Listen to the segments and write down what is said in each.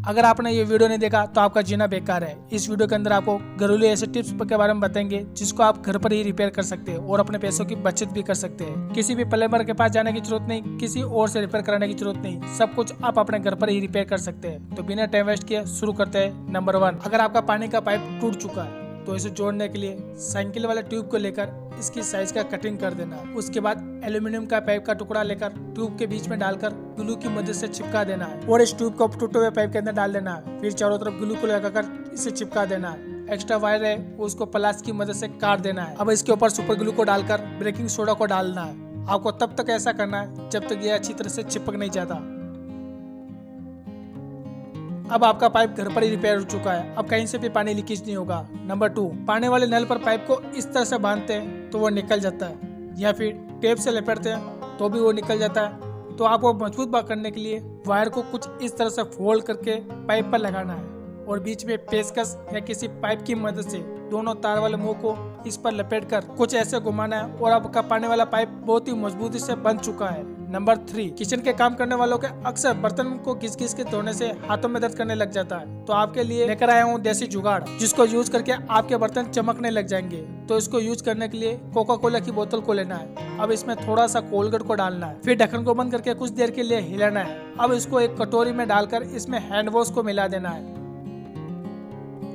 अगर आपने ये वीडियो नहीं देखा तो आपका जीना बेकार है। इस वीडियो के अंदर आपको घरेलू ऐसे टिप्स के बारे में बताएंगे जिसको आप घर पर ही रिपेयर कर सकते हैं और अपने पैसों की बचत भी कर सकते हैं। किसी भी प्लम्बर के पास जाने की जरूरत नहीं, किसी और से रिपेयर कराने की जरूरत नहीं, सब कुछ आप अपने घर पर ही रिपेयर कर सकते हैं। तो बिना टाइम वेस्ट किए शुरू करते हैं। नंबर 1, अगर आपका पानी का पाइप टूट चुका है तो इसे जोड़ने के लिए साइकिल वाले ट्यूब को लेकर इसकी साइज का कटिंग कर देना। उसके बाद एल्यूमिनियम का पाइप का टुकड़ा लेकर ट्यूब के बीच में डालकर ग्लू की मदद से चिपका देना है और इस ट्यूब को टूटे हुए पाइप के अंदर डाल देना है। फिर चारों तरफ ग्लू को लगाकर इसे चिपका देना है। एक्स्ट्रा वायर है उसको प्लास की मदद से काट देना है। अब इसके ऊपर सुपर ग्लू को डालकर बेकिंग सोडा को डालना है। आपको तब तक ऐसा करना है जब तक ये अच्छी तरह से चिपक नहीं जाता। अब आपका पाइप घर पर ही रिपेयर हो चुका है। अब कहीं से भी पानी लीकेज नहीं होगा। नंबर 2, पानी वाले नल पर पाइप को इस तरह से बांधते हैं तो वो निकल जाता है, या फिर टेप से लपेटते हैं तो भी वो निकल जाता है। तो आपको मजबूत करने के लिए वायर को कुछ इस तरह से फोल्ड करके पाइप पर लगाना है और बीच में पेचकस या किसी पाइप की मदद से दोनों तार वाले मुंह को इस पर लपेटकर कुछ ऐसे घुमाना है और आपका पानी वाला पाइप बहुत ही मजबूती से बंध चुका है। नंबर 3, किचन के काम करने वालों के अक्सर बर्तन को घिस घिस के धोने से हाथों में दर्द करने लग जाता है। तो आपके लिए लेकर आया हूँ देसी जुगाड़, जिसको यूज करके आपके बर्तन चमकने लग जाएंगे। तो इसको यूज करने के लिए कोका कोला की बोतल को लेना है। अब इसमें थोड़ा सा कोलगेट को डालना है, फिर ढक्कन को बंद करके कुछ देर के लिए हिलाना है। अब इसको एक कटोरी में डालकर इसमें हैंड वॉश को मिला देना है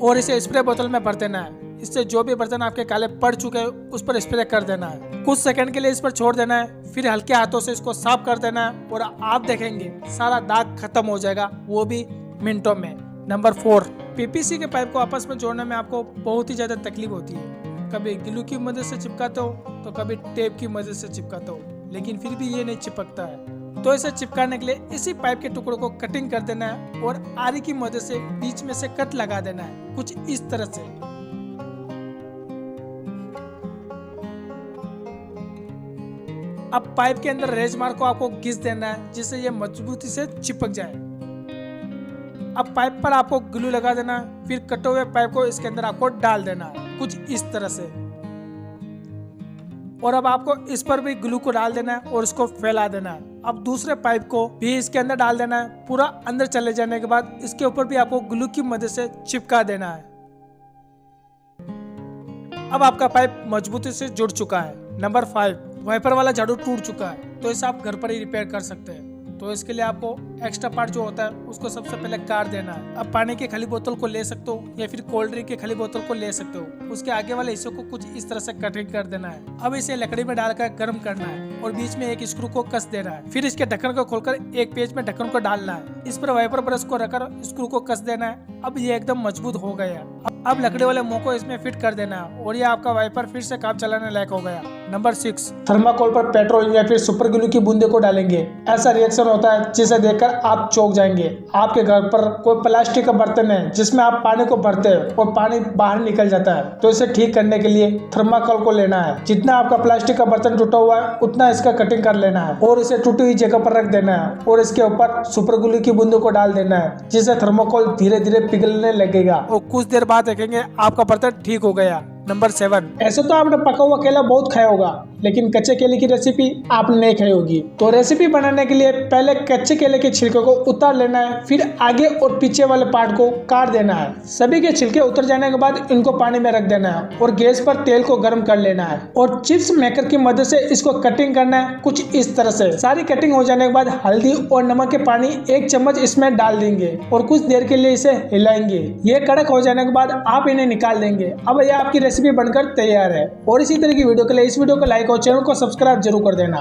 और इसे स्प्रे बोतल में भर देना है। इससे जो भी बर्तन आपके काले पड़ चुके हैं उस पर स्प्रे कर देना है। कुछ सेकंड के लिए इस पर छोड़ देना है, फिर हल्के हाथों से इसको साफ कर देना है और आप देखेंगे सारा दाग खत्म हो जाएगा, वो भी मिनटों में। नंबर 4, पीपीसी के पाइप को आपस में जोड़ने में आपको बहुत ही ज्यादा तकलीफ होती है। कभी ग्लू की मदद से चिपकाते हो तो कभी टेप की मदद से चिपकाते हो, लेकिन फिर भी ये नहीं चिपकता है। तो इसे चिपकाने के लिए इसी पाइप के टुकड़ों को कटिंग कर देना है और आरी की मदद से बीच में से कट लगा देना है, कुछ इस तरह से। अब पाइप के अंदर रेज मार्क को आपको घिस देना है जिससे ये मजबूती से चिपक जाए। अब पाइप पर आपको ग्लू लगा देना है, फिर कटे हुए पाइप को इसके अंदर आपको डाल देना है, कुछ इस तरह से। और अब आपको इस पर भी ग्लू को डाल देना है और इसको फैला देना है। अब दूसरे पाइप को भी इसके अंदर डाल देना है। पूरा अंदर चले जाने के बाद इसके ऊपर भी आपको ग्लू की मदद से चिपका देना है। अब आपका पाइप मजबूती से जुड़ चुका है। नंबर 5, वाइपर वाला झाड़ू टूट चुका है तो इसे आप घर पर ही रिपेयर कर सकते हैं। तो इसके लिए आपको एक्स्ट्रा पार्ट जो होता है उसको सबसे पहले काट देना है। अब पानी की खाली बोतल को ले सकते हो या फिर कोल्ड ड्रिंक की खाली बोतल को ले सकते हो। उसके आगे वाले हिस्से को कुछ इस तरह से कटिंग कर देना है। अब इसे लकड़ी में डालकर गर्म करना है और बीच में एक स्क्रू को कस देना है। फिर इसके ढक्कन को खोलकर एक पेज में ढक्कन को डालना है। इस पर वाइपर ब्रश को रखकर स्क्रू को कस देना है। अब ये एकदम मजबूत हो गया। अब लकड़ी वाले मुंह को इसमें फिट कर देना है और ये आपका वाइपर फिर से काम चलाने लायक हो गया। नंबर 6, थर्माकोल पर पेट्रोल या फिर सुपर ग्लू की बूंदे को डालेंगे। ऐसा रिएक्शन होता है जिसे देखकर आप चौंक जाएंगे। आपके घर पर कोई प्लास्टिक का बर्तन है जिसमें आप पानी को भरते हैं और पानी बाहर निकल जाता है, तो इसे ठीक करने के लिए थर्माकोल को लेना है। जितना आपका प्लास्टिक का बर्तन टूटा हुआ है उतना इसका कटिंग कर लेना है और इसे टूटी हुई जगह पर रख देना है और इसके ऊपर सुपर ग्लू की बूंदों को डाल देना है, जिससे थर्माकोल धीरे धीरे पिघलने लगेगा और कुछ देर बाद देखेंगे आपका बर्तन ठीक हो गया। नंबर 7, ऐसे तो आपने पका हुआ केला बहुत खाया होगा, लेकिन कच्चे केले की रेसिपी आपने नहीं खाई होगी। तो रेसिपी बनाने के लिए पहले कच्चे केले के छिलके को उतार लेना है, फिर आगे और पीछे वाले पार्ट को काट देना है। सभी के छिलके उतर जाने के बाद इनको पानी में रख देना है और गैस पर तेल को गर्म कर लेना है और चिप्स मेकर की मदद से इसको कटिंग करना है, कुछ इस तरह से। सारी कटिंग हो जाने के बाद हल्दी और नमक के पानी 1 चम्मच इसमें डाल देंगे और कुछ देर के लिए इसे हिलाएंगे। ये कड़क हो जाने के बाद आप इन्हें निकाल देंगे। अब यह आपकी रेसिपी बनकर तैयार है। और इसी तरह की वीडियो के लिए इस वीडियो को लाइक और चैनल को सब्सक्राइब जरूर कर देना।